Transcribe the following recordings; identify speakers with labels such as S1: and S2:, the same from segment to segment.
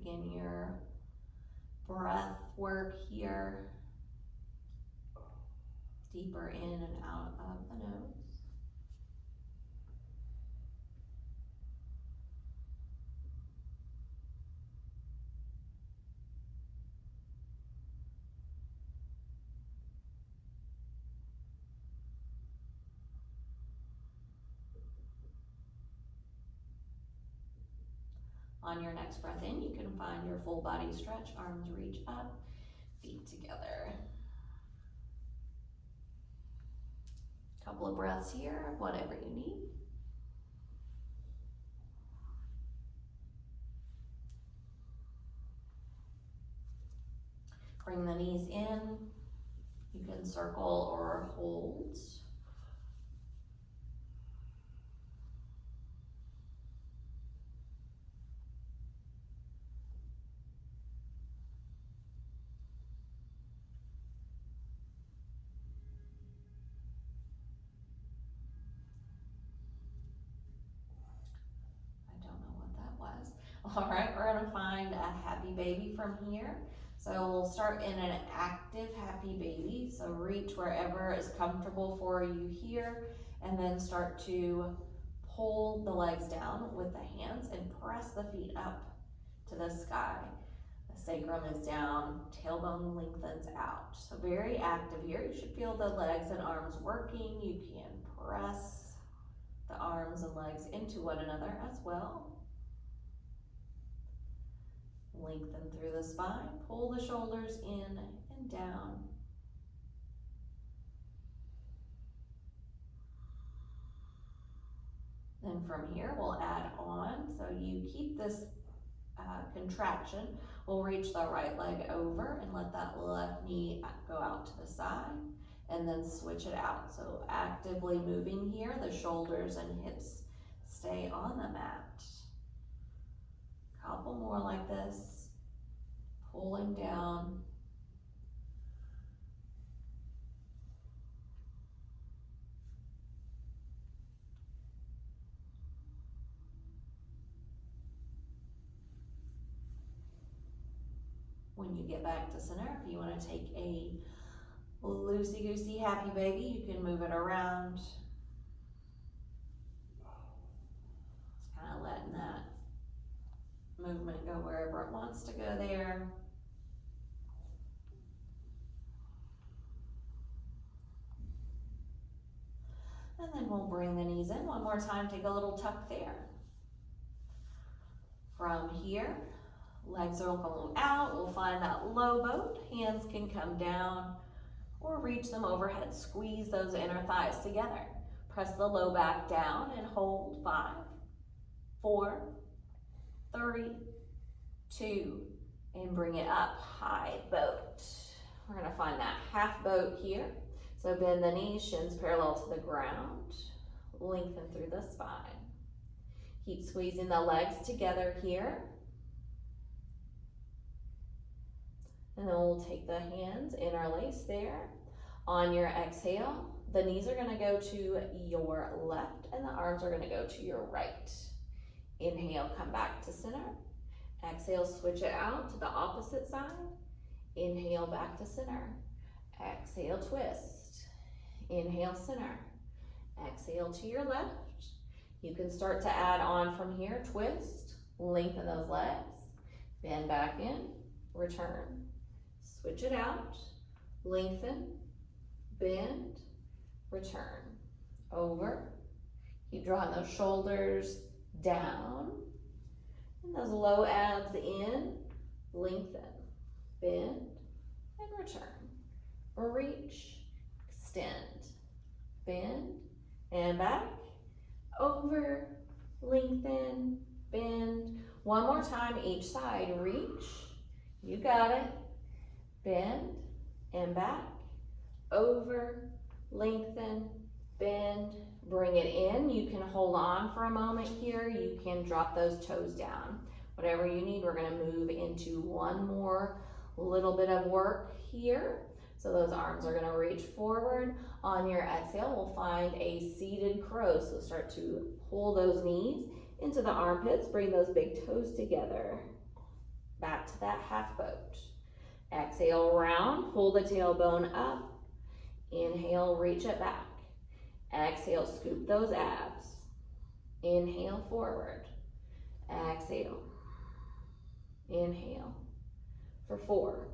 S1: begin your breath work here. Deeper in and out of the nose. On your next breath in, you can find your full body stretch, arms reach up, feet together. Couple of breaths here, whatever you need. Bring the knees in. You can circle or hold. All right, we're gonna find a happy baby from here. So we'll start in an active happy baby. So reach wherever is comfortable for you here, and then start to pull the legs down with the hands and press the feet up to the sky. The sacrum is down, tailbone lengthens out. So very active here. You should feel the legs and arms working. You can press the arms and legs into one another as well. Lengthen through the spine, pull the shoulders in and down. Then from here, we'll add on. So you keep this contraction. We'll reach the right leg over and let that left knee go out to the side, and then switch it out. So actively moving here, the shoulders and hips stay on the mat. Couple more like this, pulling down. When you get back to center, if you want to take a loosey-goosey happy baby, you can move it around. Just kind of letting that movement go wherever it wants to go there. And then we'll bring the knees in one more time, take a little tuck there. From here, legs will go out, we'll find that low boat. Hands can come down or reach them overhead. Squeeze those inner thighs together. Press the low back down and hold. 5, 4, 3, 2, and bring it up, high boat. We're gonna find that half boat here. So bend the knees, shins parallel to the ground. Lengthen through the spine. Keep squeezing the legs together here. And then we'll take the hands, interlace there. On your exhale, the knees are gonna go to your left and the arms are gonna go to your right. Inhale, come back to center. Exhale, switch it out to the opposite side. Inhale, back to center. Exhale, twist. Inhale, center. Exhale to your left. You can start to add on from here. Twist, lengthen those legs. Bend back in, return. Switch it out, lengthen, bend, return. Over. Keep drawing those shoulders down. And those low abs in, lengthen, bend, and return. Reach, extend, bend, and back. Over, lengthen, bend. One more time each side. Reach, you got it. Bend, and back. Over, lengthen, bend, bring it in. You can hold on for a moment here. You can drop those toes down. Whatever you need, we're gonna move into one more little bit of work here. So those arms are gonna reach forward. On your exhale, we'll find a seated crow. So start to pull those knees into the armpits, bring those big toes together. back to that half boat. Exhale, round, pull the tailbone up. Inhale, reach it back. Exhale, scoop those abs. Inhale, forward. Exhale. Inhale for 4.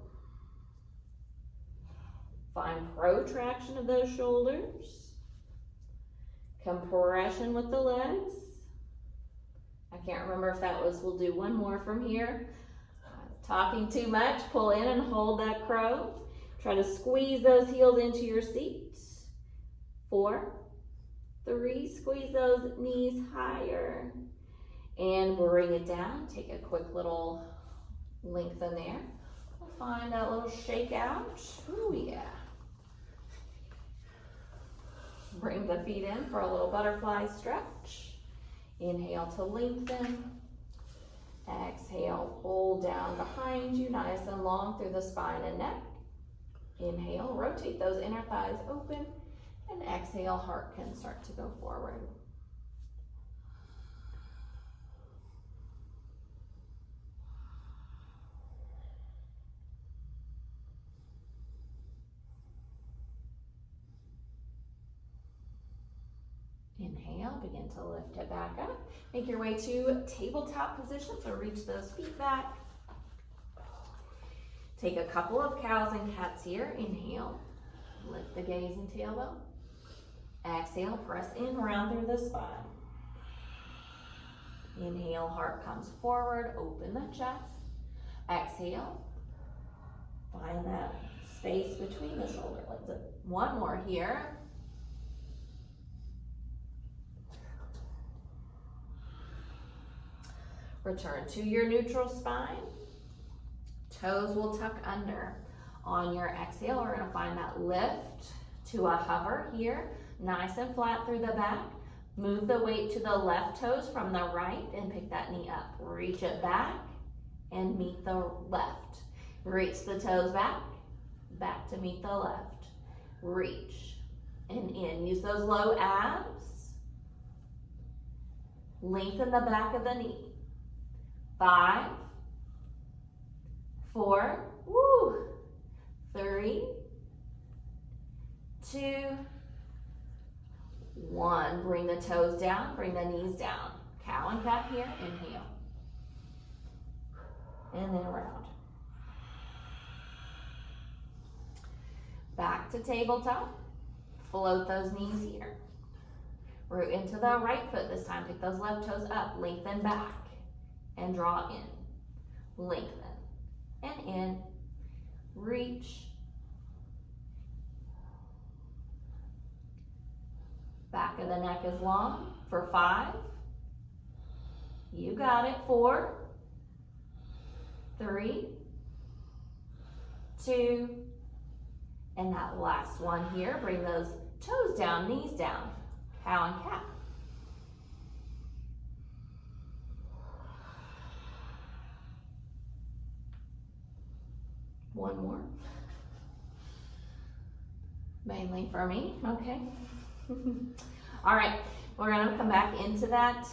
S1: Find protraction of those shoulders. Compression with the legs. I can't remember if that was, we'll do one more from here. Talking too much, pull in and hold that crow. Try to squeeze those heels into your seat. 4, 3, squeeze those knees higher. And bring it down. Take a quick little lengthen there. We'll find that little shake out. Ooh, yeah. Bring the feet in for a little butterfly stretch. Inhale to lengthen. Exhale, pull down behind you, nice and long through the spine and neck. Inhale, rotate those inner thighs open, and exhale, heart can start to go forward. Inhale, begin to lift it back up. Make your way to tabletop position, so reach those feet back. Take a couple of cows and cats here. Inhale, lift the gaze and tailbone. Exhale, press in, round through the spine. Inhale, heart comes forward, open the chest. Exhale, find that space between the shoulder blades. One more here. Return to your neutral spine. Toes will tuck under. On your exhale, we're going to find that lift to a hover here. Nice and flat through the back. Move the weight to the left toes from the right and pick that knee up. Reach it back and meet the left. Reach the toes back, back to meet the left. Reach and in. Use those low abs. Lengthen the back of the knee. 5, 4, 3, 2, 1. Bring the toes down, bring the knees down. Cow and cat here, inhale. And then around. Back to tabletop. Float those knees here. Root into the right foot this time. Pick those left toes up, lengthen back. And draw in, lengthen, and in, reach, back of the neck is long for 5, you got it, 4, 3, 2, and that last one here, bring those toes down, knees down, cow and cat. One more. Mainly for me, okay. All right, we're gonna come back into that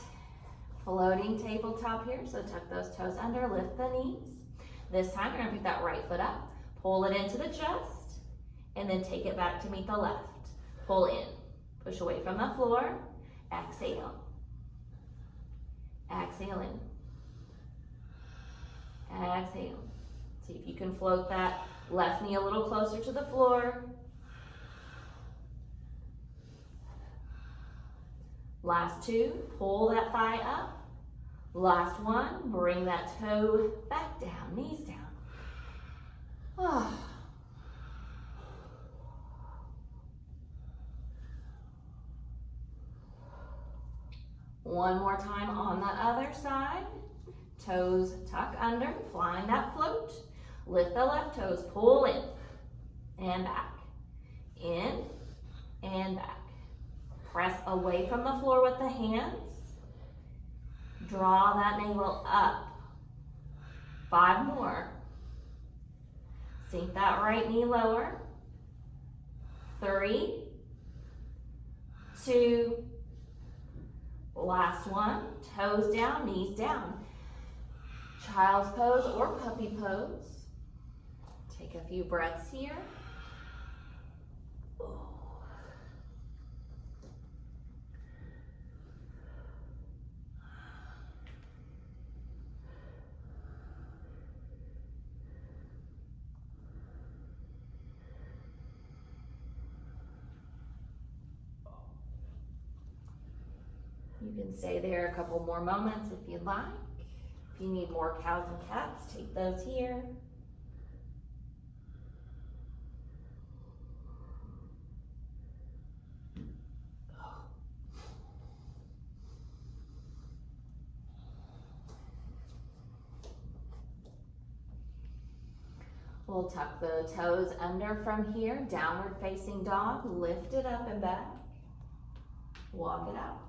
S1: floating tabletop here. So tuck those toes under, lift the knees. This time, we're gonna pick that right foot up, pull it into the chest, and then take it back to meet the left. Pull in, push away from the floor, exhale. Exhale in. Exhale. See if you can float that left knee a little closer to the floor. Last 2, pull that thigh up. Last 1, bring that toe back down, knees down. Oh. One more time on the other side. Toes tuck under, find that float. Lift the left toes, pull in and back, in and back. Press away from the floor with the hands. Draw that navel up. 5 more. Sink that right knee lower. 3, 2, last one. Toes down, knees down. Child's pose or puppy pose. Take a few breaths here. You can stay there a couple more moments if you'd like. If you need more cows and cats, take those here. We'll tuck the toes under from here, downward facing dog, lift it up and back, walk it out.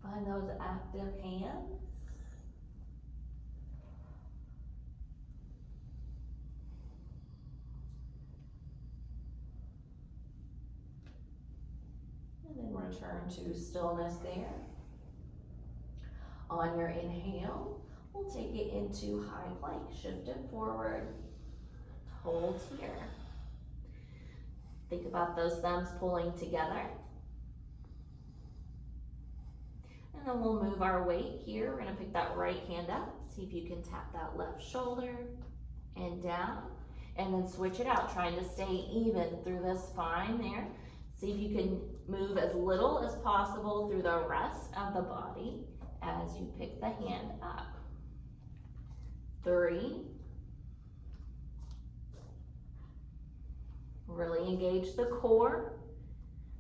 S1: Find those active hands. And then return to stillness there. On your inhale, we'll take it into high plank, shift it forward, hold here. Think about those thumbs pulling together. And then we'll move our weight here. We're gonna pick that right hand up. See if you can tap that left shoulder and down. And then switch it out, trying to stay even through the spine there. See if you can move as little as possible through the rest of the body as you pick the hand up. 3. Really engage the core,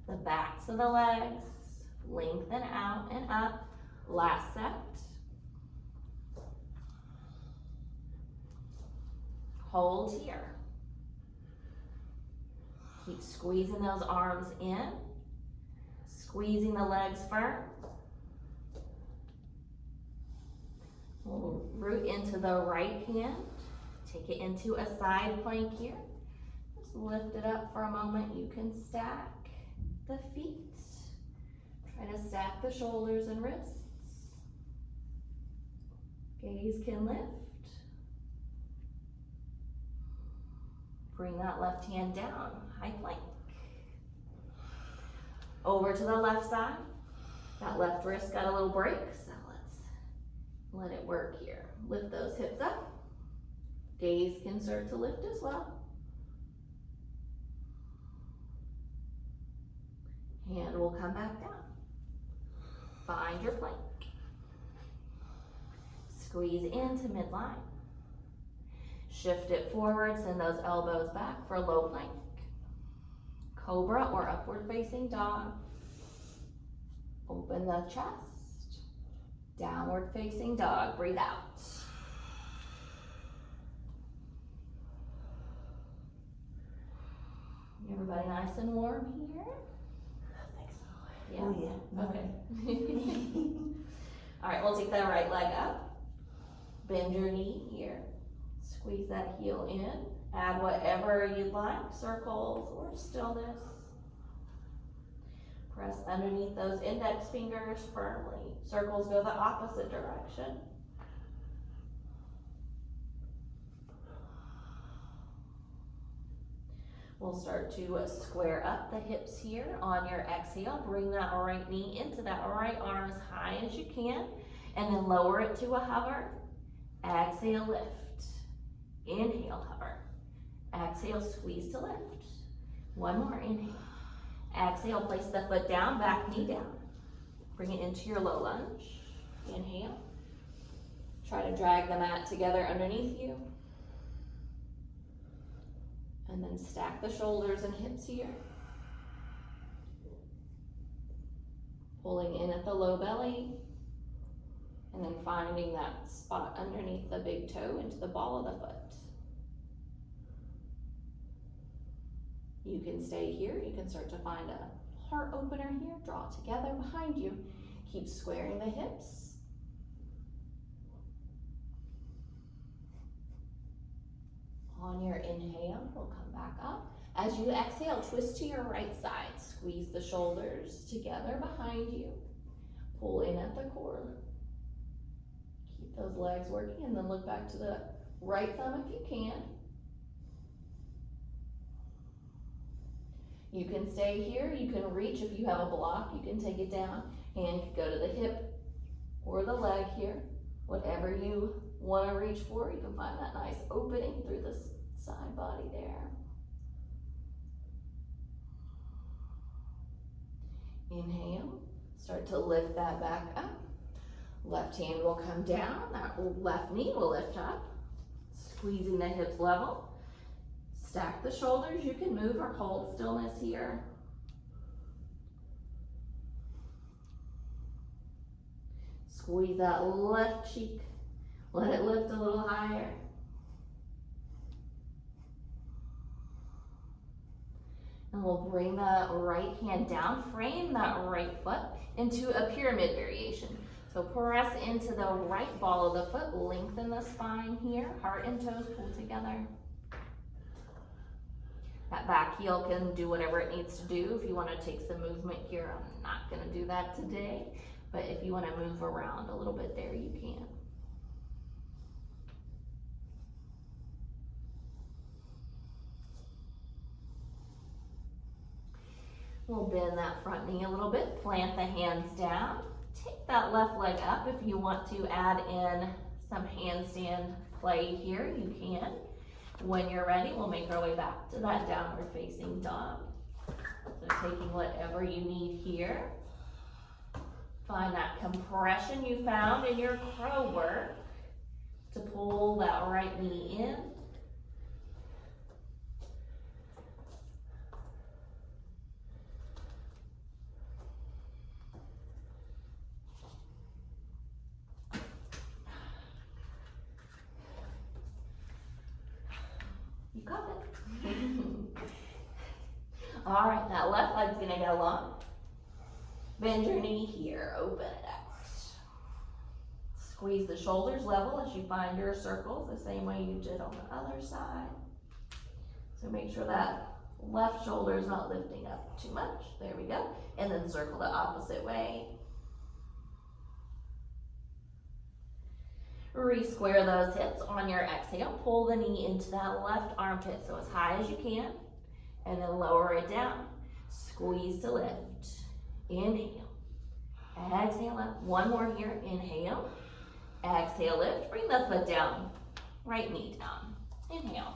S1: the backs of the legs. Lengthen out and up. Last set. Hold here. Keep squeezing those arms in. Squeezing the legs firm. We'll root into the right hand. Take it into a side plank here. Just lift it up for a moment. You can stack the feet. Try to stack the shoulders and wrists. Gaze can lift. Bring that left hand down, high plank. Over to the left side. That left wrist got a little break, so let's let it work here. Lift those hips up. Gaze can start to lift as well. Hand will come back down. Find your plank. Squeeze into midline. Shift it forward, send those elbows back for low plank. Cobra or upward facing dog. Open the chest. Downward facing dog, breathe out. Everybody nice and warm here? Yeah.
S2: Oh yeah.
S1: Okay. All right, we'll take that right leg up. Bend your knee here. Squeeze that heel in. Add whatever you'd like, circles or stillness. Press underneath those index fingers firmly. Circles go the opposite direction. We'll start to square up the hips here on your exhale. Bring that right knee into that right arm as high as you can, and then lower it to a hover. Exhale, lift. Inhale, hover. Exhale, squeeze to lift. One more, inhale. Exhale, place the foot down, back knee down. Bring it into your low lunge. Inhale. Try to drag the mat together underneath you. And then stack the shoulders and hips here. Pulling in at the low belly. And then finding that spot underneath the big toe into the ball of the foot. You can stay here. You can start to find a heart opener here. Draw it together behind you. Keep squaring the hips. On your inhale, we'll come back up. As you exhale, twist to your right side. Squeeze the shoulders together behind you. Pull in at the core. Keep those legs working, and then look back to the right thumb if you can. You can stay here. You can reach if you have a block. You can take it down. Hand could go to the hip or the leg here. Whatever you want to reach for, you can find that nice opening through the side body there. Inhale, start to lift that back up. Left hand will come down, that left knee will lift up, squeezing the hips level. Stack the shoulders, you can move or hold stillness here. Squeeze that left cheek, let it lift a little higher. And we'll bring the right hand down, frame that right foot into a pyramid variation. So press into the right ball of the foot, lengthen the spine here, heart and toes pull together. That back heel can do whatever it needs to do. If you want to take some movement here, I'm not going to do that today, but if you want to move around a little bit there, you can. We'll bend that front knee a little bit, plant the hands down, take that left leg up. If you want to add in some handstand play here, you can. When you're ready, we'll make our way back to that downward facing dog. So taking whatever you need here. Find that compression you found in your crow work to pull that right knee in. You got it. All right, that left leg's gonna go long. Bend your knee here, open it out. Squeeze the shoulders level as you find your circles, the same way you did on the other side. So make sure that left shoulder is not lifting up too much. There we go. And then circle the opposite way. Re-square those hips on your exhale. Pull the knee into that left armpit so as high as you can, and then lower it down. Squeeze to lift. Inhale. Exhale up. One more here. Inhale. Exhale, lift. Bring the foot down. Right knee down. Inhale.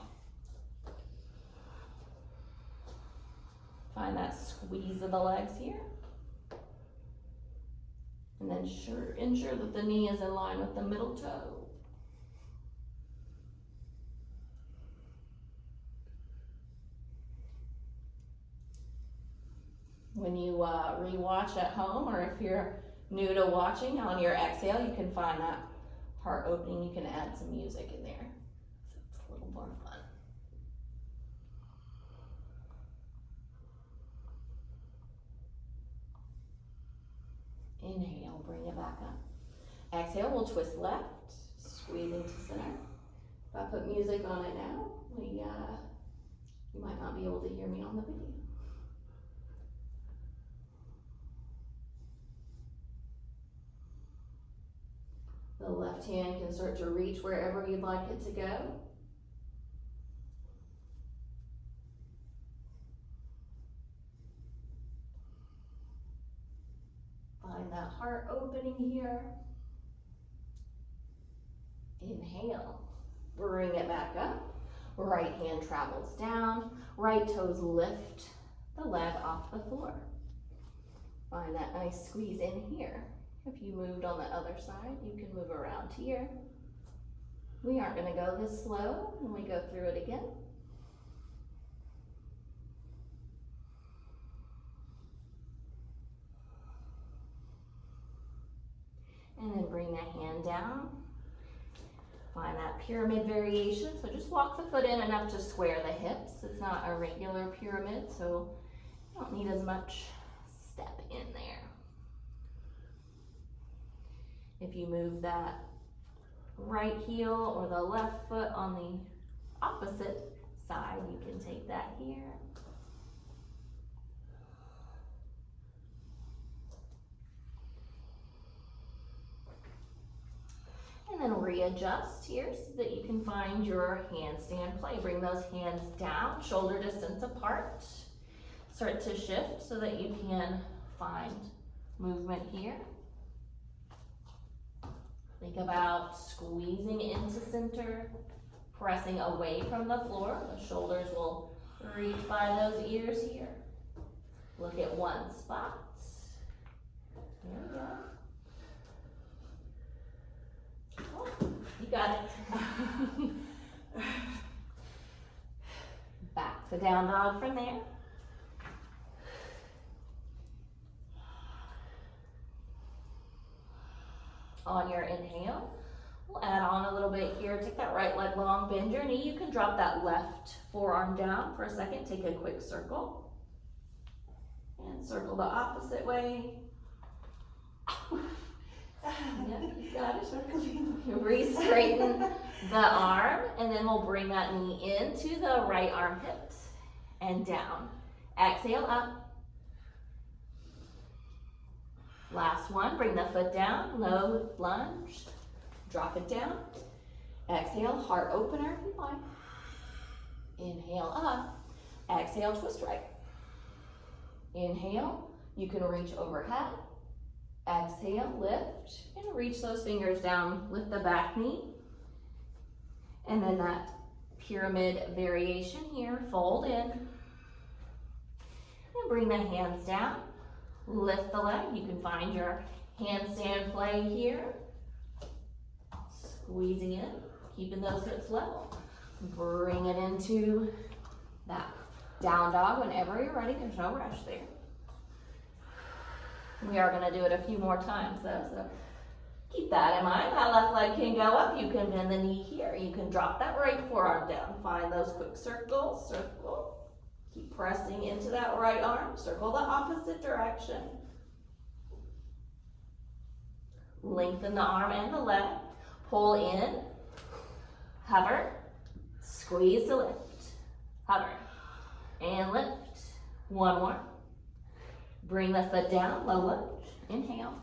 S1: Find that squeeze of the legs here. And then ensure that the knee is in line with the middle toe. When you re-watch at home, or if you're new to watching, on your exhale, you can find that heart opening. You can add some music in there, so it's a little more fun. Inhale, bring it back up. Exhale, we'll twist left, squeezing to center. If I put music on it now, you might not be able to hear me on the video. The left hand can start to reach wherever you'd like it to go. Find that heart opening here. Inhale, bring it back up. Right hand travels down. Right toes lift the leg off the floor. Find that nice squeeze in here. If you moved on the other side, you can move around here. We aren't going to go this slow when we go through it again. And then bring the hand down. Find that pyramid variation. So just walk the foot in enough to square the hips. It's not a regular pyramid, so you don't need as much step in there. If you move that right heel or the left foot on the opposite side, you can take that here. readjust here so that you can find your handstand play. Bring those hands down, shoulder distance apart. Start to shift so that you can find movement here. Think about squeezing into center, pressing away from the floor. The shoulders will reach by those ears here. Look at one spot. There we go. Oh, you got it. Back to down dog from there. On your inhale, we'll add on a little bit here. Take that right leg long, bend your knee. You can drop that left forearm down for a second. Take a quick circle. And circle the opposite way. Yep, you got it. Re-straighten the arm, and then we'll bring that knee into the right armpit and down. Exhale up. Last one, bring the foot down, low lunge, drop it down. Exhale, heart opener if you like. Inhale up, exhale, twist right. Inhale, you can reach overhead. Exhale, lift, and reach those fingers down. Lift the back knee. And then that pyramid variation here, fold in. And bring the hands down. Lift the leg. You can find your handstand play here. Squeezing in, keeping those hips level. Bring it into that down dog whenever you're ready. There's no rush there. We are going to do it a few more times though, so keep that in mind. That left leg can go up. You can bend the knee here. You can drop that right forearm down. Find those quick circles. Circle. Keep pressing into that right arm. Circle the opposite direction. Lengthen the arm and the leg. Pull in. Hover. Squeeze to lift. Hover. And lift. One more. Bring the foot down, low lunge. Inhale.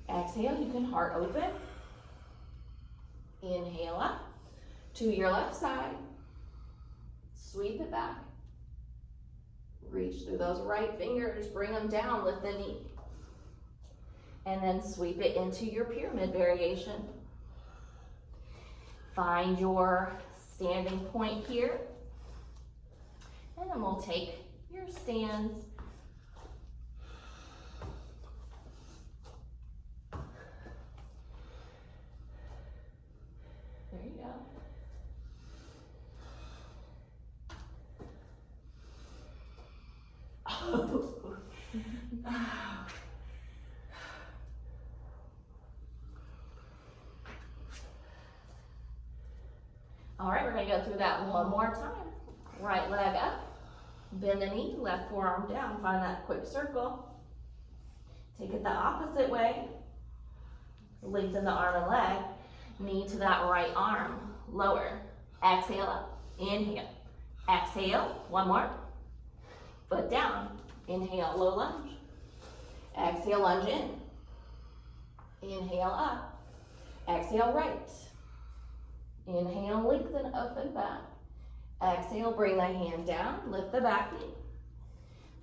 S1: Exhale, you can heart open. Inhale up to your left side. Sweep it back. Reach through those right fingers, bring them down, lift the knee. And then sweep it into your pyramid variation. Find your standing point here. And then we'll take your stands. There you go. All right, we're gonna go through that one more time. Right leg up, bend the knee, left forearm down, find that quick circle. Take it the opposite way. Lengthen the arm and leg, knee to that right arm, lower. Exhale up, inhale. Exhale, one more. Foot down, inhale, low lunge. Exhale, lunge in. Inhale up, exhale right. Inhale, lengthen up and back. Exhale, bring the hand down, lift the back knee.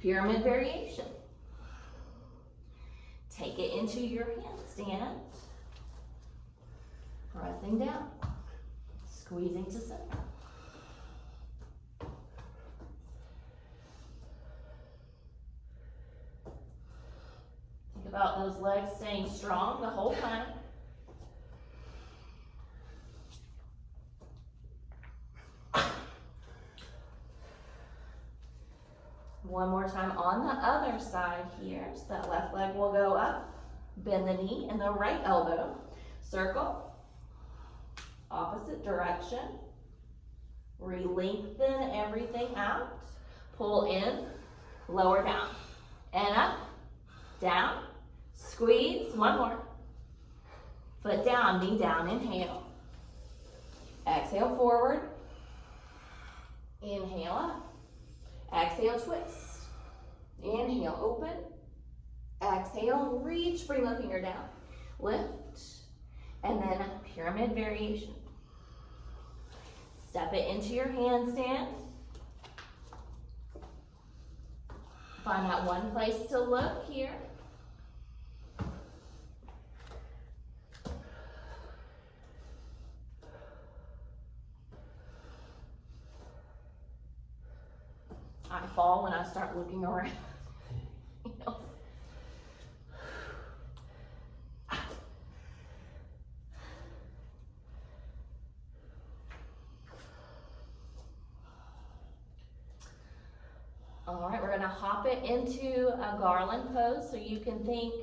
S1: Pyramid variation. Take it into your handstand. Pressing down, squeezing to center. Think about those legs staying strong the whole time. One more time on the other side here. So that left leg will go up. Bend the knee and the right elbow. Circle. Opposite direction. Re-lengthen everything out. Pull in. Lower down. And up. Down. Squeeze. One more. Foot down. Knee down. Inhale. Exhale forward. Inhale up. Exhale, twist. Inhale, open. Exhale, reach, bring the finger down. Lift. And then pyramid variation. Step it into your handstand. Find that one place to look here. I fall when I start looking around. You know? All right, we're gonna hop it into a garland pose. So you can think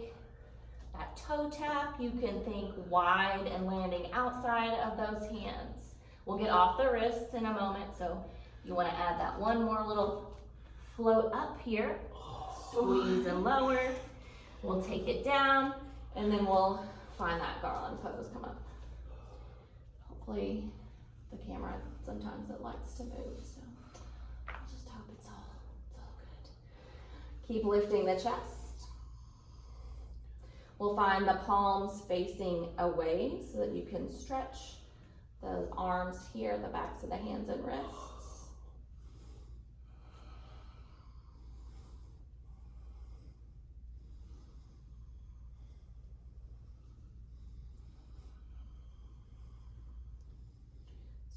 S1: that toe tap, you can think wide and landing outside of those hands. We'll get off the wrists in a moment, so you wanna add that one more little float up here. Squeeze and lower. We'll take it down, and then we'll find that garland pose come up. Hopefully the camera, sometimes it likes to move, so I just hope it's all good. Keep lifting the chest. We'll find the palms facing away so that you can stretch the arms here, the backs of the hands and wrists.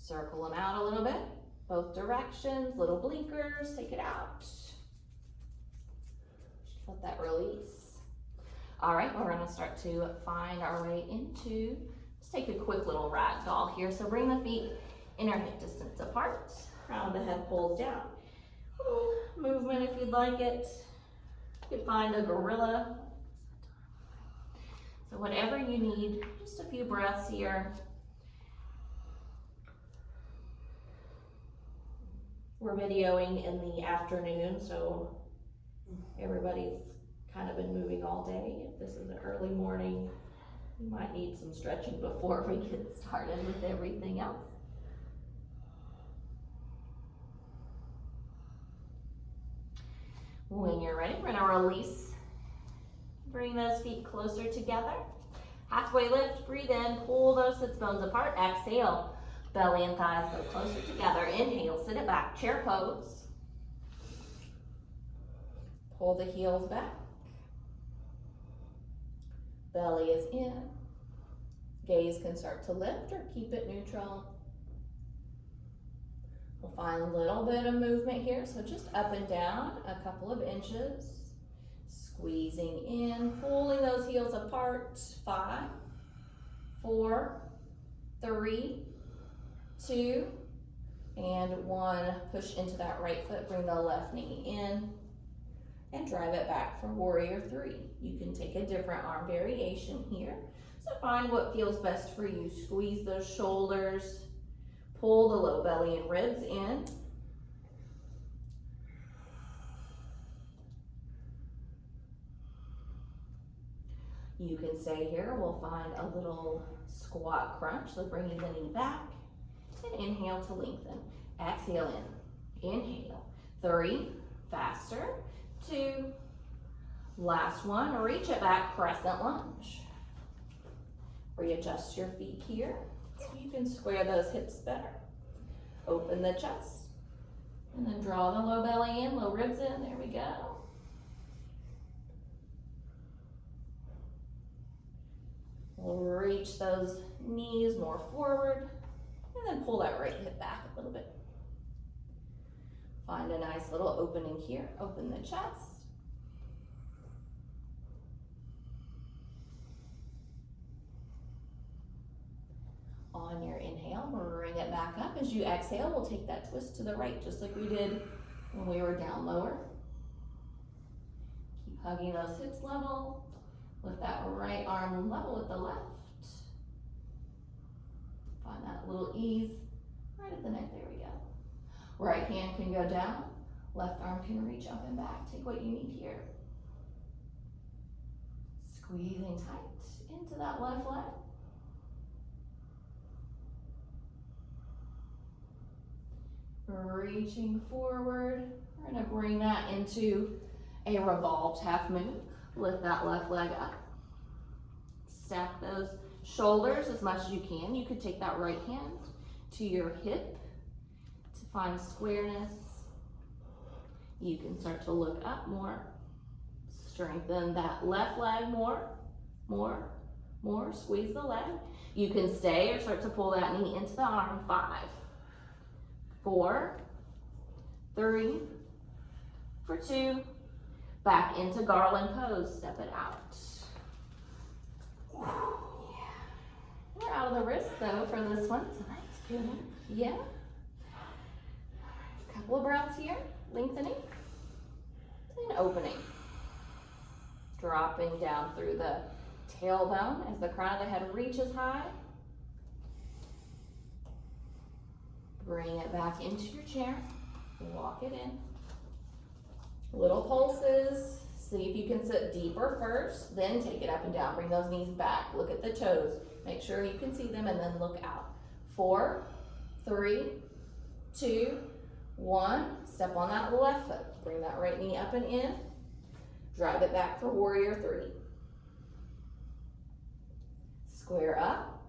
S1: Circle them out a little bit, both directions, little blinkers, take it out. Just let that release. All right, we're gonna start to find our way into, let's take a quick little rag doll here. So bring the feet inner hip distance apart, crown of the head pulls down. Movement if you'd like it. You can find a gorilla. So whatever you need, just a few breaths here. We're videoing in the afternoon, so everybody's kind of been moving all day. If this is an early morning, you might need some stretching before we get started with everything else. When you're ready, we're gonna release. Bring those feet closer together. Halfway lift, breathe in, pull those sits bones apart, exhale. Belly and thighs go closer together. Inhale, sit it back, chair pose. Pull the heels back. Belly is in. Gaze can start to lift or keep it neutral. We'll find a little bit of movement here, so just up and down a couple of inches. Squeezing in, pulling those heels apart. 5, 4, 3, 2, and 1. Push into that right foot, bring the left knee in, and drive it back for warrior 3. You can take a different arm variation here. So find what feels best for you. Squeeze those shoulders, pull the low belly and ribs in. You can stay here. We'll find a little squat crunch, so bringing the knee back. And inhale to lengthen. Exhale in. Inhale. 3. Faster. 2. Last one. Reach it back. Crescent lunge. Readjust your feet here so you can square those hips better. Open the chest. And then draw the low belly in, low ribs in. There we go. We'll reach those knees more forward. And then pull that right hip back a little bit. Find a nice little opening here. Open the chest. On your inhale, bring it back up. As you exhale, we'll take that twist to the right, just like we did when we were down lower. Keep hugging those hips level. Lift that right arm level with the left. Find that little ease right at the neck. There we go. Right hand can go down. Left arm can reach up and back. Take what you need here. Squeezing tight into that left leg. Reaching forward. We're going to bring that into a revolved half moon. Lift that left leg up. Stack those shoulders as much as you can. You could take that right hand to your hip to find squareness. You can start to look up more. Strengthen that left leg more. Squeeze the leg. You can stay or start to pull that knee into the arm. 5, 4, 3, for 2. Back into garland pose. Step it out. Yeah. We're out of the wrist though for this one, so that's good. Yeah. Couple of breaths here. Lengthening and opening. Dropping down through the tailbone as the crown of the head reaches high. Bring it back into your chair. Walk it in. Little pulses. See if you can sit deeper first, then take it up and down. Bring those knees back. Look at the toes. Make sure you can see them and then look out. 4, 3, 2, 1. Step on that left foot. Bring that right knee up and in. Drive it back for warrior 3. Square up.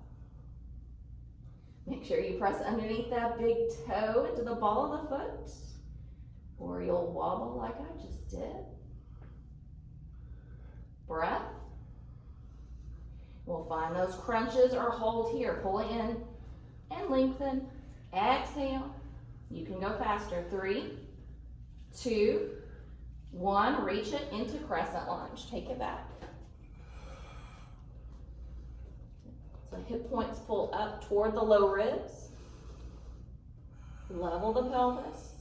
S1: Make sure you press underneath that big toe into the ball of the foot, or you'll wobble like I just did. Breath. We'll find those crunches or hold here. Pull it in and lengthen. Exhale. You can go faster. 3, 2, 1. Reach it into crescent lunge. Take it back. So hip points pull up toward the low ribs. Level the pelvis.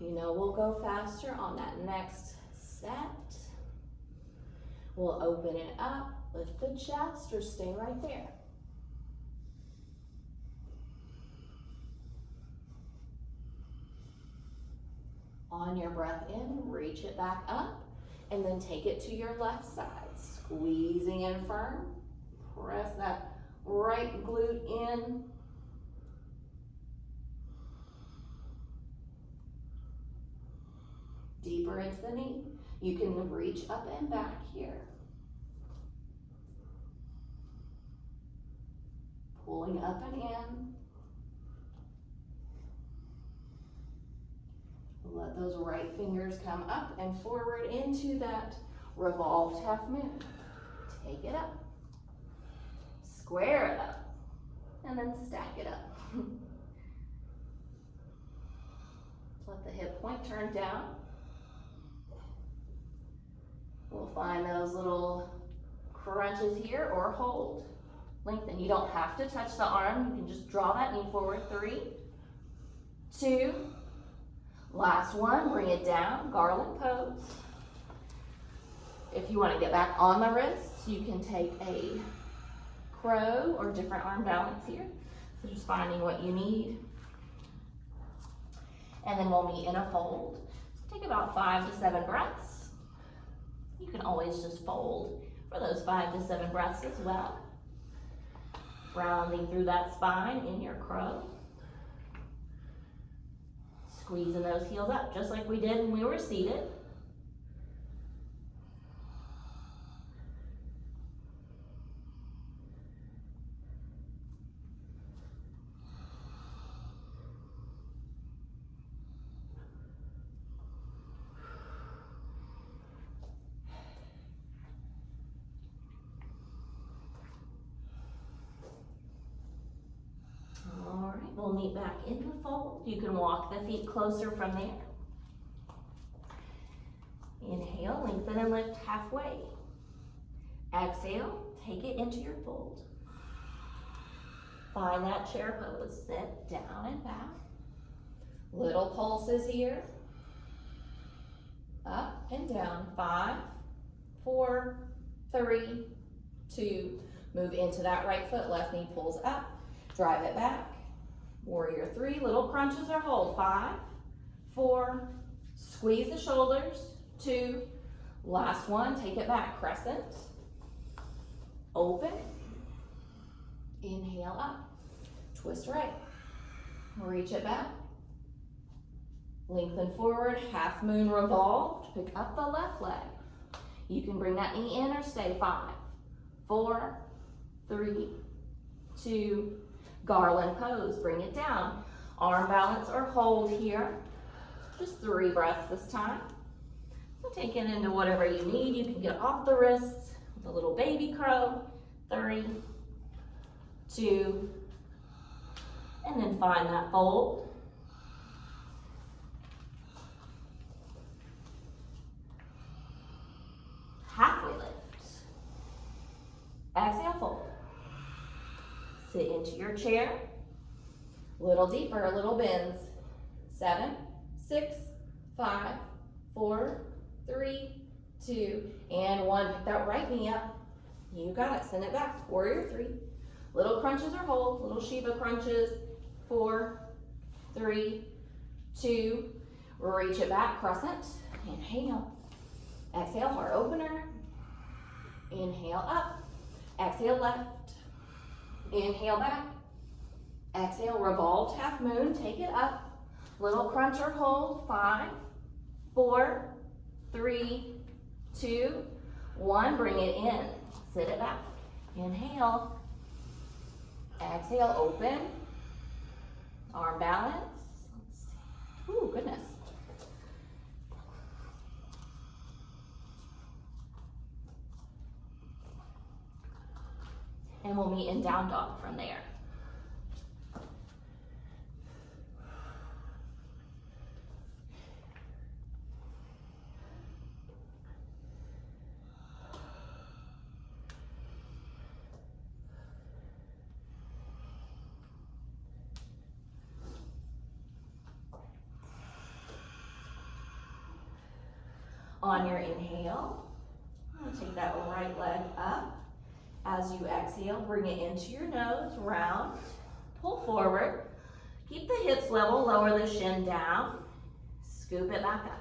S1: You know we'll go faster on that next set. We'll open it up, lift the chest, or stay right there. On your breath in, reach it back up, and then take it to your left side. Squeezing in firm. Press that right glute in. Deeper into the knee. You can reach up and back here. Pulling up and in. Let those right fingers come up and forward into that revolved half moon. Take it up. Square it up. And then stack it up. Let the hip point turn down. We'll find those little crunches here or hold. Lengthen. You don't have to touch the arm. You can just draw that knee forward. 3, 2, last one. Bring it down. Garland pose. If you want to get back on the wrists, you can take a crow or different arm balance here. So just finding what you need. And then we'll meet in a fold. So take about 5 to 7 breaths. You can always just fold for those 5 to 7 breaths as well. Rounding through that spine in your crow. Squeezing those heels up just like we did when we were seated. We'll meet back in the fold. You can walk the feet closer from there. Inhale, lengthen and lift halfway. Exhale, take it into your fold. Find that chair pose. Sit down and back. Little pulses here. Up and down. 5, 4, 3, 2. Move into that right foot. Left knee pulls up. Drive it back. Warrior 3, little crunches or hold. 5, 4, squeeze the shoulders. 2, last one, take it back. Crescent, open, inhale up, twist right, reach it back, lengthen forward, half moon revolved, pick up the left leg. You can bring that knee in or stay. 5, 4, 3, 2, garland pose. Bring it down. Arm balance or hold here. Just 3 breaths this time. So take it into whatever you need. You can get off the wrists with a little baby crow. 3, 2, and then find that fold. Halfway lift. Exhale, fold. Sit into your chair. Little deeper, little bends. 7, 6, 5, 4, 3, 2, and 1. Pick that right knee up. You got it. Send it back. Warrior 3. Little crunches or holds. Little Shiva crunches. 4, 3, 2. Reach it back. Crescent. Inhale. Exhale. Heart opener. Inhale up. Exhale left. Inhale back. Exhale. Revolved half moon. Take it up. Little crunch or hold. 5, 4, 3, 2, 1. Bring it in. Sit it back. Inhale. Exhale, open. Arm balance. Let's see. Ooh, goodness. And we'll meet in down dog from there. On your inhale, take that right leg up. As you exhale, bring it into your nose, round, pull forward. Keep the hips level, lower the shin down. Scoop it back up.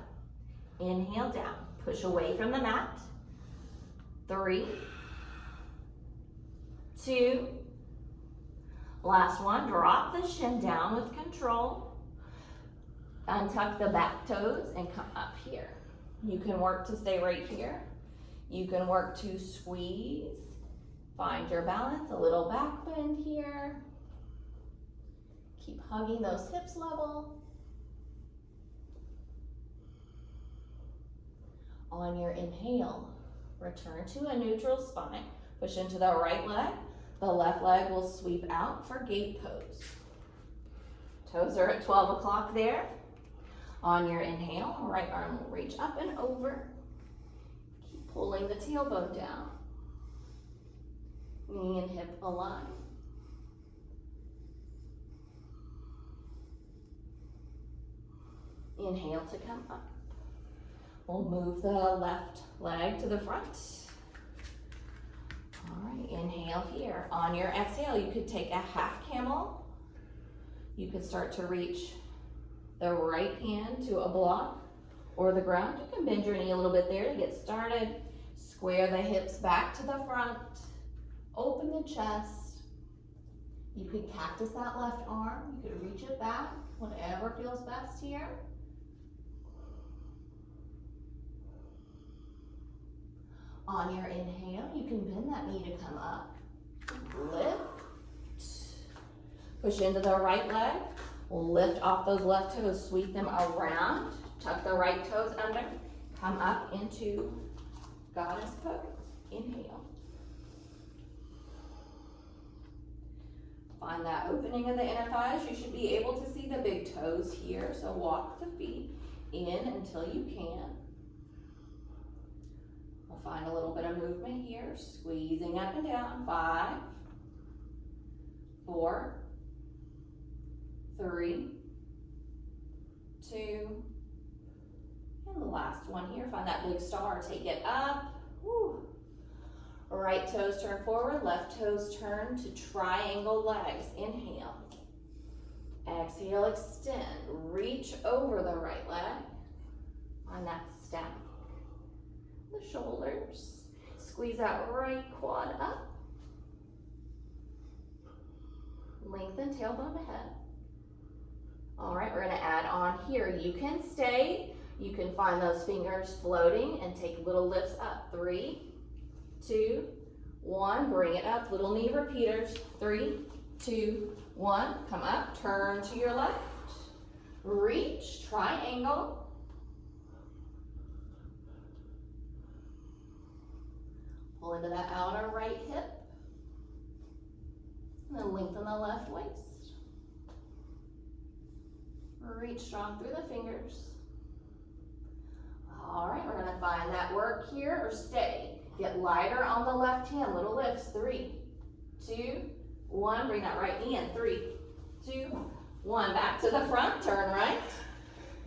S1: Inhale down, push away from the mat. 3, 2, last one, drop the shin down with control. Untuck the back toes and come up here. You can work to stay right here. You can work to squeeze. Find your balance, a little back bend here. Keep hugging those hips level. On your inhale, return to a neutral spine. Push into the right leg. The left leg will sweep out for gate pose. Toes are at 12 o'clock there. On your inhale, right arm will reach up and over. Keep pulling the tailbone down. Knee and hip align. Inhale to come up. We'll move the left leg to the front. All right, inhale here. On your exhale, you could take a half camel. You could start to reach the right hand to a block or the ground. You can bend your knee a little bit there to get started. Square the hips back to the front. Open the chest. You could cactus that left arm. You could reach it back, whatever feels best here. On your inhale, you can bend that knee to come up. Lift. Push into the right leg. Lift off those left toes, sweep them around. Tuck the right toes under. Come up into goddess pose. Inhale. Find that opening of the inner thighs. You should be able to see the big toes here, so walk the feet in until you can. We'll find a little bit of movement here, squeezing up and down. 5, 4, 3, 2, and the last one here. Find that big star, take it up. Woo. Right toes turn forward, left toes turn to triangle legs. Inhale. Exhale, extend. Reach over the right leg. Find that step. The shoulders. Squeeze that right quad up. Lengthen tailbone to head. All right, we're gonna add on here. You can stay. You can find those fingers floating and take little lifts up. 3, 2, 1. Bring it up. Little knee repeaters. 3, 2, 1. Come up. Turn to your left. Reach. Triangle. Pull into that outer right hip. And then lengthen the left waist. Reach strong through the fingers. All right, we're gonna find that work here or stay. Get lighter on the left hand, little lifts. 3, 2, 1. Bring that right knee in. 3, 2, 1. Back to the front, turn right.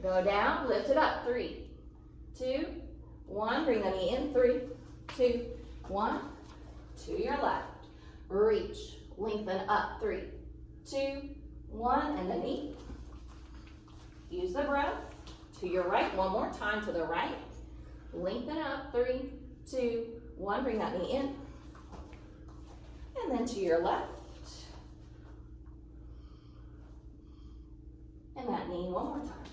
S1: Go down, lift it up. 3, 2, 1. Bring the knee in. 3, 2, 1. To your left. Reach, lengthen up. 3, 2, 1. And the knee. Use the breath. To your right, one more time to the right. Lengthen up. 3, 2, 1. Bring that knee in. And then to your left. And that knee one more time.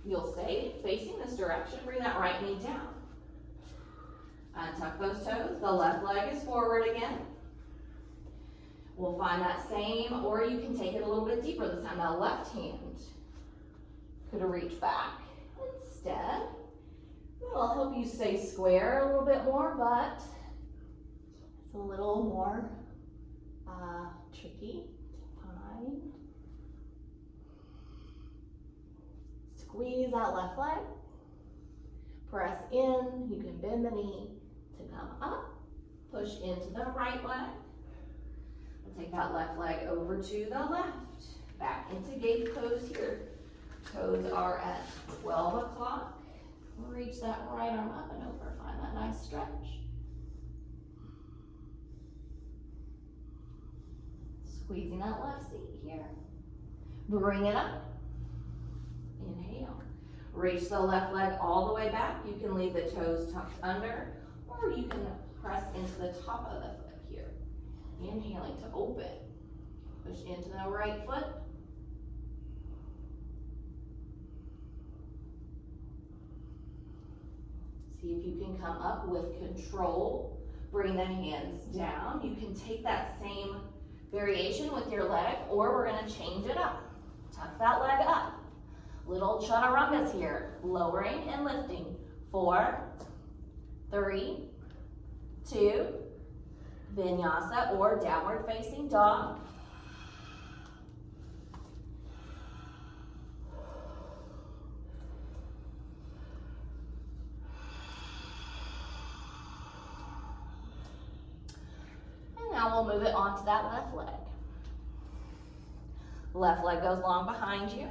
S1: You'll stay facing this direction. Bring that right knee down. Untuck those toes. The left leg is forward again. We'll find that same, or you can take it a little bit deeper this time. That left hand could reach back instead. It'll help you stay square a little bit more, but it's a little more tricky to find. Squeeze that left leg. Press in. You can bend the knee to come up. Push into the right leg. We'll take that left leg over to the left. Back into gate pose here. Toes are at 12 o'clock. Reach that right arm up and over. Find that nice stretch. Squeezing that left seat here. Bring it up. Inhale. Reach the left leg all the way back. You can leave the toes tucked under, or you can press into the top of the foot here. Inhaling to open. Push into the right foot. See if you can come up with control. Bring the hands down. You can take that same variation with your leg, or we're gonna change it up. Tuck that leg up. Little chaturangas here, lowering and lifting. 4, 3, 2, vinyasa or downward facing dog. And now we'll move it onto that left leg. Left leg goes long behind you.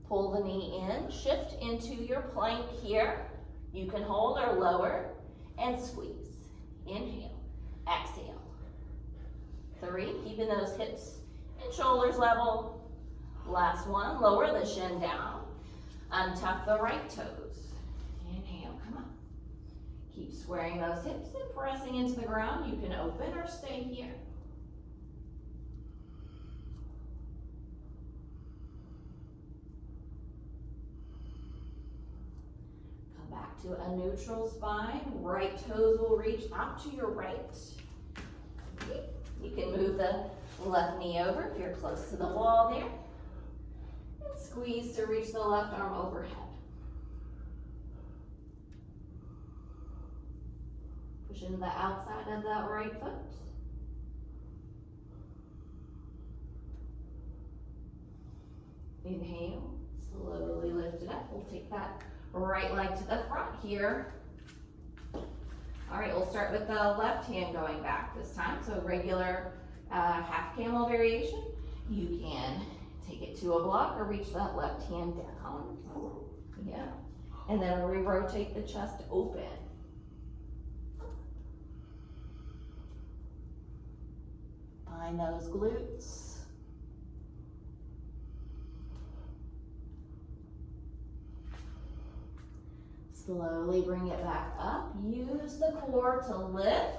S1: Pull the knee in, shift into your plank here. You can hold or lower and squeeze. Inhale, exhale. 3, keeping those hips and shoulders level. Last one, lower the shin down. Untuck the right toes. Inhale, come up. Keep squaring those hips and pressing into the ground. You can open or stay here. Back to a neutral spine. Right toes will reach out to your right. You can move the left knee over if you're close to the wall there. And squeeze to reach the left arm overhead. Push into the outside of that right foot. Inhale, slowly lift it up. We'll take that right leg to the front here. All right, we'll start with the left hand going back this time. So regular half camel variation. You can take it to a block or reach that left hand down. Yeah. And then we rotate the chest open. Find those glutes. Slowly bring it back up. Use the core to lift.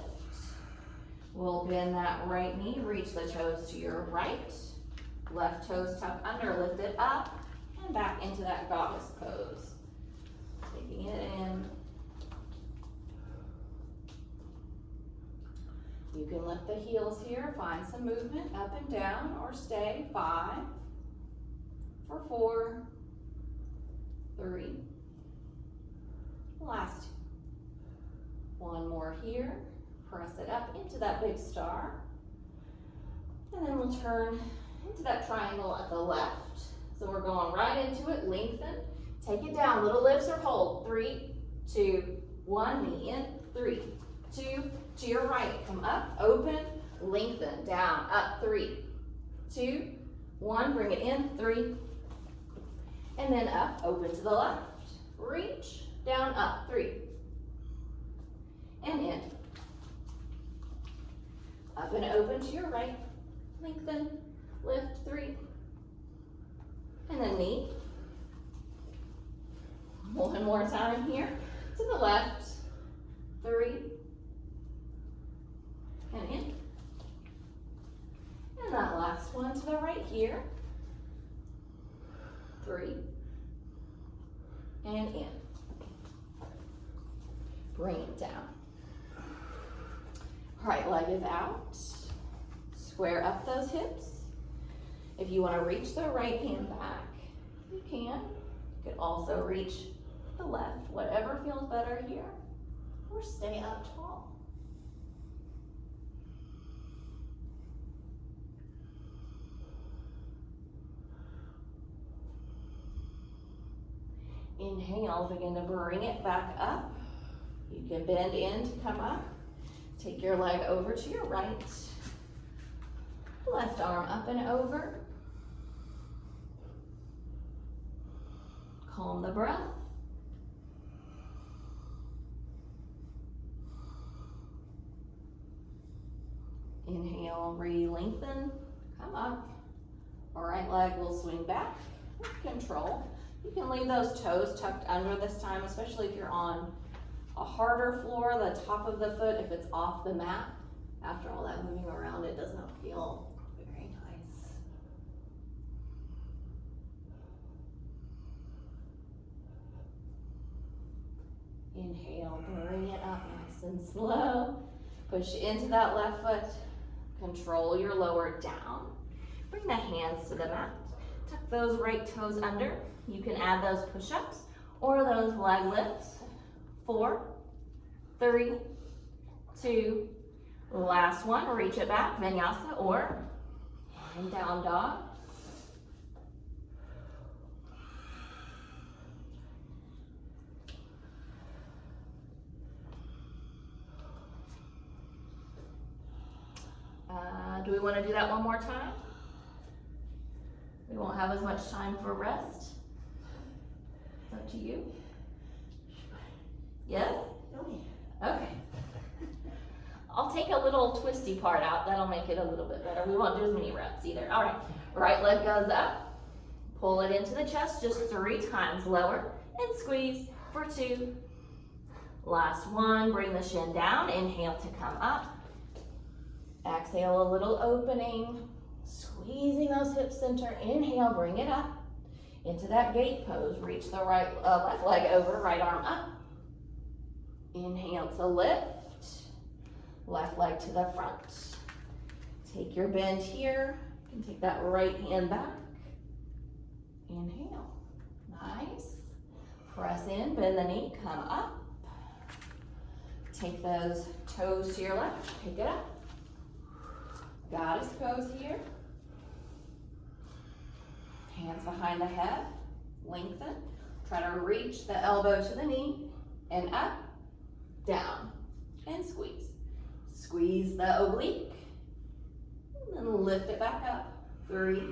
S1: We'll bend that right knee, reach the toes to your right. Left toes tuck under, lift it up, and back into that goddess pose. taking it in. You can lift the heels here, find some movement up and down, or stay. 5, for 4, 3, last 2. One more here, press it up into that big star. And then we'll turn into that triangle at the left. So we're going right into it, lengthen, take it down, little lifts or hold. 3, 2, 1, knee in, 3, 2, to your right, come up, open, lengthen, down, up, 3, 2, 1, bring it in, 3, and then up, open to the left, reach, down, up, 3, and in. Up and open to your right, lengthen, lift, 3, and then knee. One more time here, to the left, 3, and in. And that last one to the right here, 3, and in. Bring it down. Right leg is out. Square up those hips. If you want to reach the right hand back, you can. You could also reach the left, whatever feels better here, or stay up tall. Inhale, begin to bring it back up. You can bend in to come up. Take your leg over to your right. Left arm up and over. Calm the breath. Inhale, re-lengthen, come up. All right, leg will swing back with control. You can leave those toes tucked under this time, especially if you're on a harder floor, the top of the foot, if it's off the mat. After all that moving around, it does not feel very nice. Inhale, bring it up nice and slow. Push into that left foot. Control your lower down. Bring the hands to the mat. Tuck those right toes under. You can add those push-ups or those leg lifts. 4, 3, 2, last one. Reach it back, vinyasa or lying down dog. Do we want to do that one more time? We won't have as much time for rest. It's up to you. Yes? Okay. I'll take a little twisty part out. That'll make it a little bit better. We won't do as many reps either. All right. Right leg goes up. Pull it into the chest just 3 times. Lower and squeeze for 2. Last one. Bring the shin down. Inhale to come up. Exhale, a little opening. Squeezing those hips center. Inhale, bring it up into that gate pose. Reach the left leg over, right arm up. Inhale to lift. Left leg to the front. Take your bend here. You can take that right hand back. Inhale. Nice. Press in, bend the knee, come up. Take those toes to your left, pick it up. Goddess pose here. Hands behind the head, lengthen. Try to reach the elbow to the knee and up, down, and squeeze. Squeeze the oblique, and then lift it back up. 3,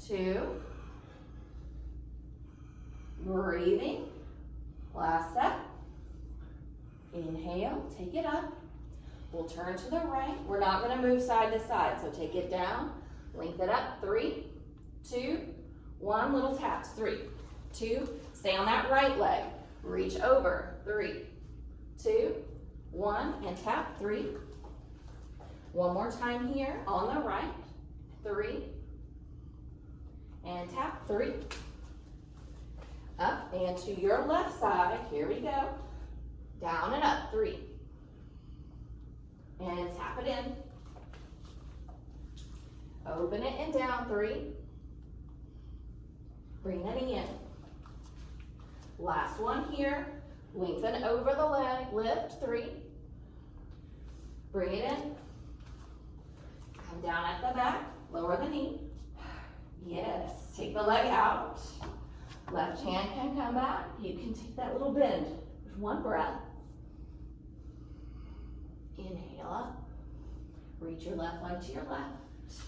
S1: 2, breathing. Last set. Inhale, take it up. We'll turn to the right. We're not going to move side to side, so take it down, lengthen it up. 3, 2, 1, little taps. 3, 2, stay on that right leg. Reach over. 3, 2, 1, and tap. 3. One more time here on the right. 3, and tap. 3, Up and to your left side. Here we go. Down and up, 3. And tap it in. Open it and down, 3. Bring the knee in. Last one here. Lengthen over the leg, lift, 3. Bring it in. Come down at the back, lower the knee. Yes, take the leg out. Left hand can come back. You can take that little bend. One breath. Inhale up. Reach your left leg to your left.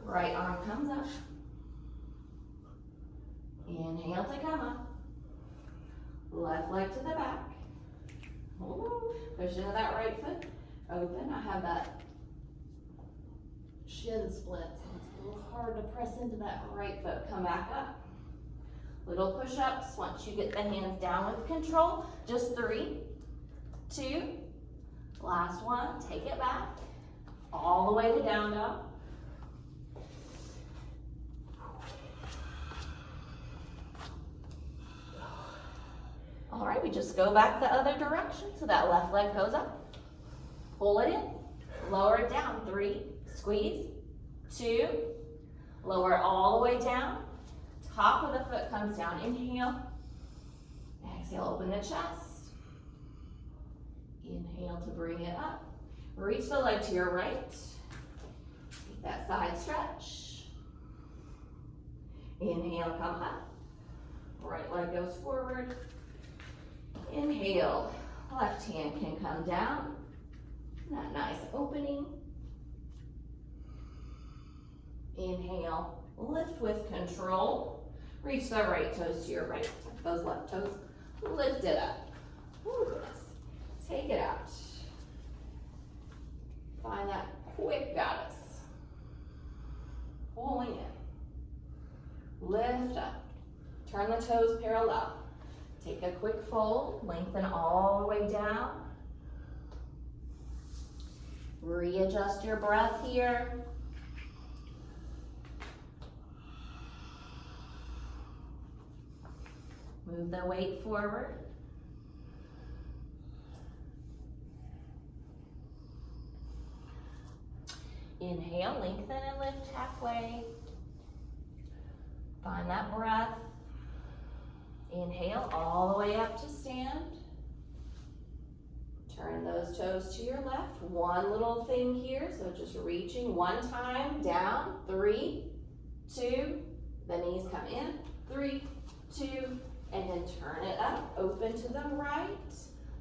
S1: Right arm comes up. Inhale to come up. Left leg to the back. Ooh, push into that right foot. Open. I have that shin split, so it's a little hard to press into that right foot. Come back up. Little push-ups once you get the hands down with control. Just 3, 2, last one. Take it back. All the way to down dog. All right, we just go back the other direction. So that left leg goes up. Pull it in. Lower it down. 3, squeeze. 2, lower it all the way down. Top of the foot comes down. Inhale. Exhale, open the chest. Inhale to bring it up. Reach the leg to your right. Take that side stretch. Inhale, come up. Right leg goes forward. Inhale. Left hand can come down. That nice opening. Inhale. Lift with control. Reach the right toes to your right. Tuck those left toes. Lift it up. Ooh, goodness. Take it out. Find that quick goddess. Pulling in. Lift up. Turn the toes parallel. Take a quick fold. Lengthen all the way down. Readjust your breath here. Move the weight forward. Inhale, lengthen and lift halfway. Find that breath. Inhale all the way up to stand. Turn those toes to your left. One little thing here, so just reaching one time, down, 3, 2, the knees come in, 3, 2, and then turn it up, open to the right,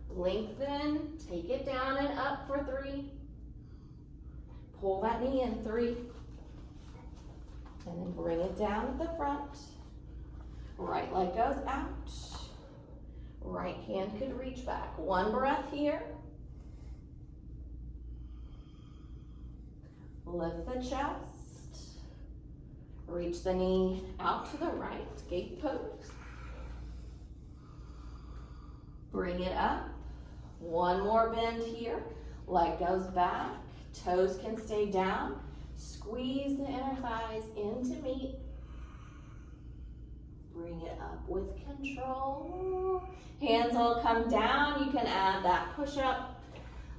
S1: lengthen, take it down and up for 3, pull that knee in, 3, and then bring it down at the front, right leg goes out, right hand could reach back, one breath here, lift the chest, reach the knee out to the right, gate pose. Bring it up. One more bend here. Leg goes back. Toes can stay down. Squeeze the inner thighs in to meet. Bring it up with control. Hands will come down. You can add that push-up,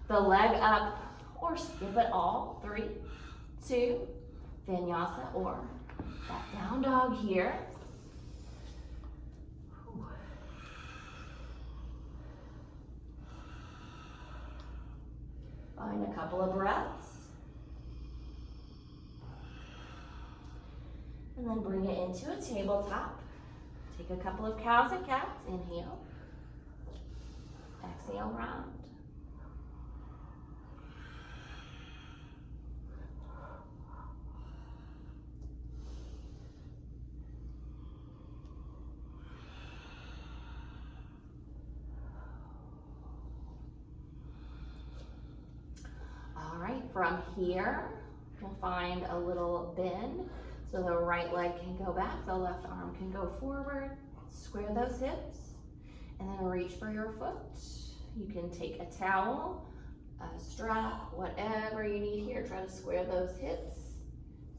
S1: the leg up, or skip it all. 3, 2, vinyasa, or that down dog here. Find a couple of breaths. And then bring it into a tabletop. Take a couple of cows and cats. Inhale. Exhale, round. From here, we'll find a little bend. So the right leg can go back, the left arm can go forward. Square those hips, and then reach for your foot. You can take a towel, a strap, whatever you need here. Try to square those hips.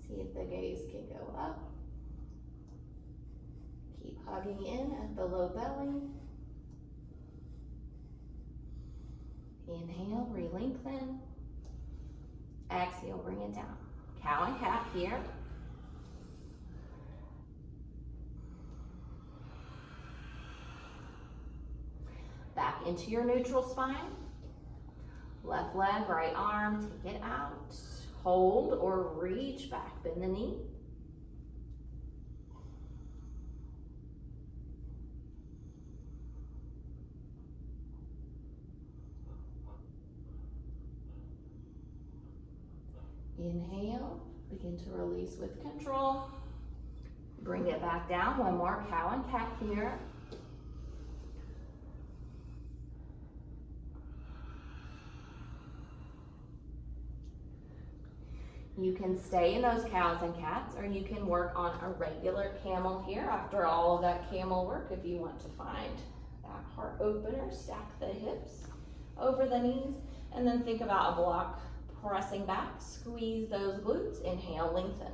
S1: See if the gaze can go up. Keep Hugging in at the low belly. Inhale, re-lengthen. Exhale, bring it down. Cow and cat here. Back into your neutral spine. Left leg, right arm, take it out. Hold or reach back, bend the knee. Inhale, begin to release with control. Bring it back down, one more, cow and cat here. You can stay in those cows and cats, or you can work on a regular camel here after all of that camel work. If you want to find that heart opener, stack the hips over the knees, and then think about a block pressing back. Squeeze those glutes. Inhale, lengthen.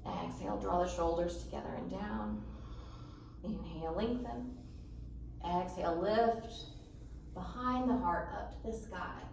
S1: Exhale, draw the shoulders together and down. Inhale, lengthen. Exhale, lift behind the heart up to the sky.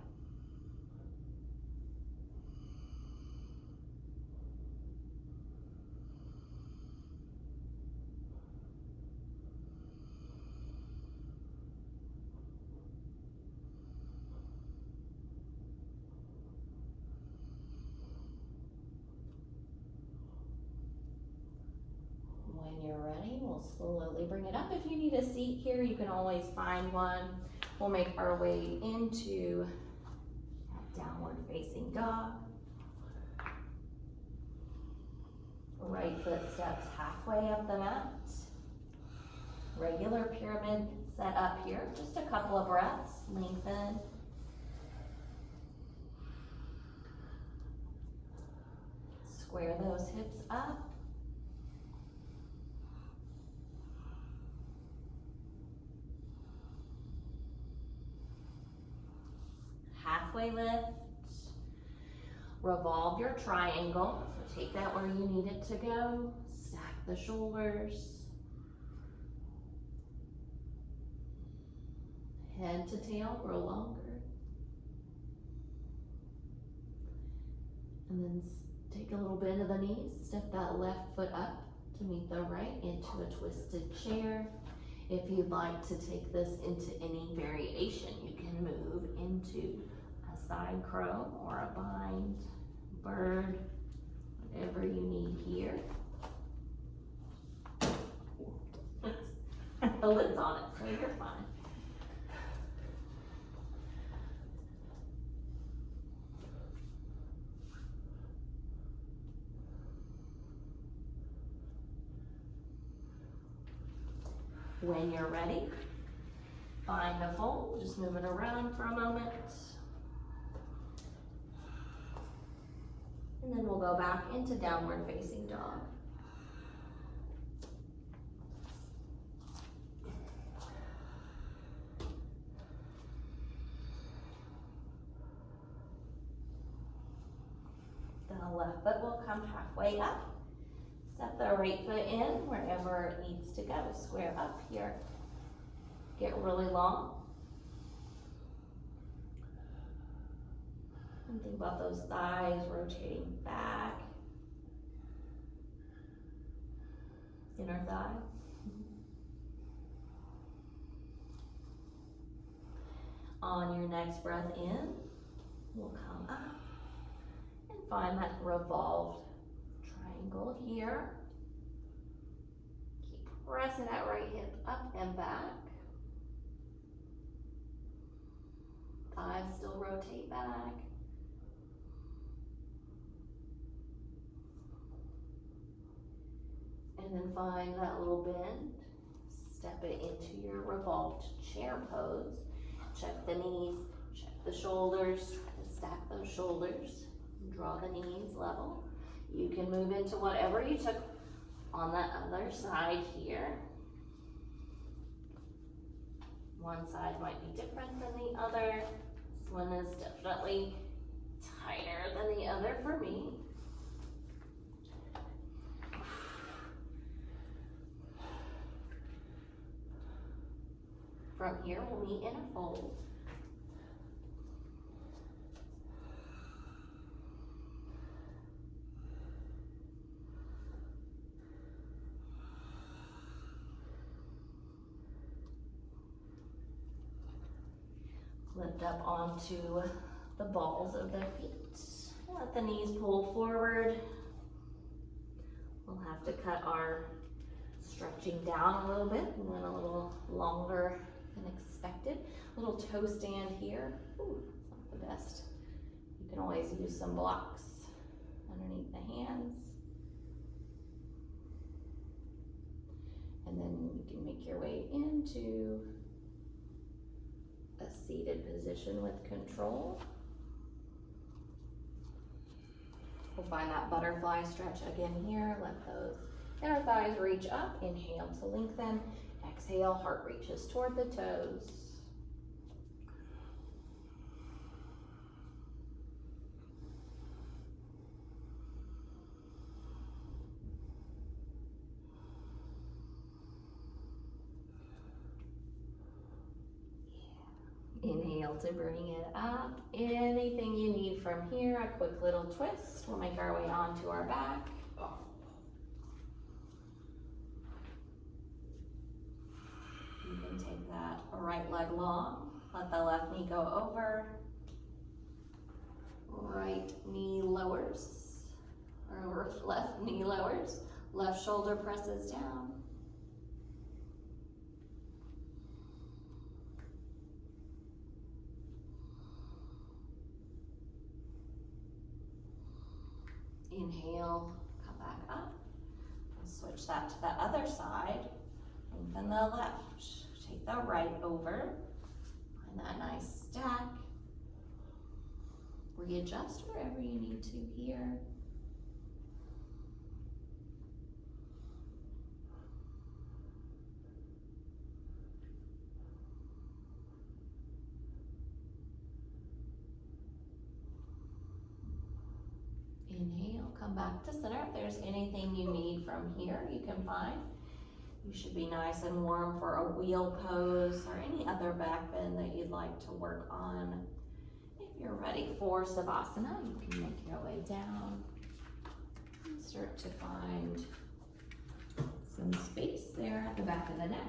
S1: When you're ready, we'll slowly bring it up. If you need a seat here, you can always find one. We'll make our way into that downward facing dog. Right foot steps halfway up the mat. Regular pyramid set up here. Just a couple of breaths. Lengthen. Square those hips up. Halfway lift. Revolve your triangle. So take that where you need it to go. Stack the shoulders. Head to tail, grow longer. And then take a little bend of the knees. Step that left foot up to meet the right into a twisted chair. If you'd like to take this into any variation, you can move into a side crow or a bind, bird, whatever you need here. The lid's on it, so you're fine. When you're ready, find the fold, just move it around for a moment. And then we'll go back into downward facing dog. The left foot will come halfway up. Step the right foot in wherever it needs to go. Square up here. Get really long. And think about those thighs rotating back. Inner thigh. On your next breath in, we'll come up and find that revolved triangle here. Keep pressing that right hip up and back. Thighs still rotate back. And then find that little bend. Step it into your revolved chair pose. Check the knees, check the shoulders, try to stack those shoulders. Draw the knees level. You can move into whatever you took on the other side here. One side might be different than the other. This one is definitely tighter than the other for me. From here, we'll meet in a fold. Lift up onto the balls of the feet. Let the knees pull forward. We'll have to cut our stretching down a little bit. We went a little longer than expected. Little toe stand here. Ooh, that's not the best. You can always use some blocks underneath the hands. And then you can make your way into a seated position with control. We'll find that butterfly stretch again here. Let those inner thighs reach up. Inhale to lengthen. Exhale, heart reaches toward the toes. Inhale to bring it up. Anything you need from here, a quick little twist. We'll make our way onto our back. You can take that right leg long. Let the left knee go over. Right knee lowers, or left knee lowers. Left shoulder presses down. Inhale, come back up. We'll switch that to the other side. Lengthen the left. Take the right over. Find that nice stack. Readjust wherever you need to here. Inhale, come back to center. If there's anything you need from here, you can find. You should be nice and warm for a wheel pose or any other back bend that you'd like to work on. If you're ready for Savasana, you can make your way down and start to find some space there at the back of the neck.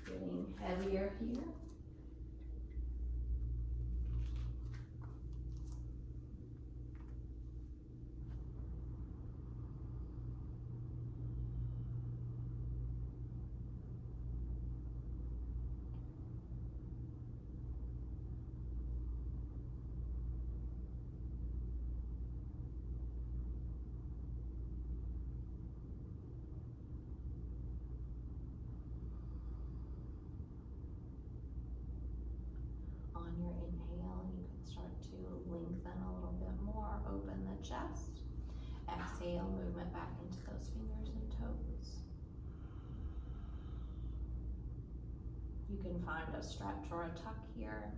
S1: Getting heavier here. On your inhale, you can start to lengthen a little bit more, open the chest. Exhale, movement back into those fingers and toes. You can find a stretch or a tuck here.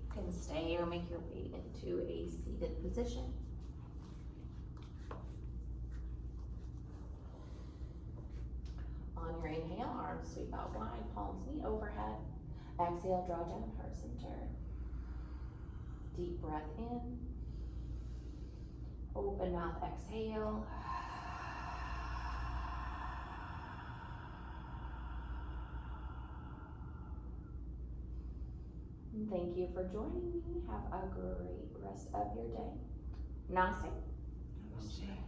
S1: You can stay or make your way into a seated position. On your inhale, arms sweep out wide, palms meet overhead. Exhale, draw down, heart center. Deep breath in. Open mouth, exhale. Thank you for joining me. Have a great rest of your day. Namaste.
S2: Namaste.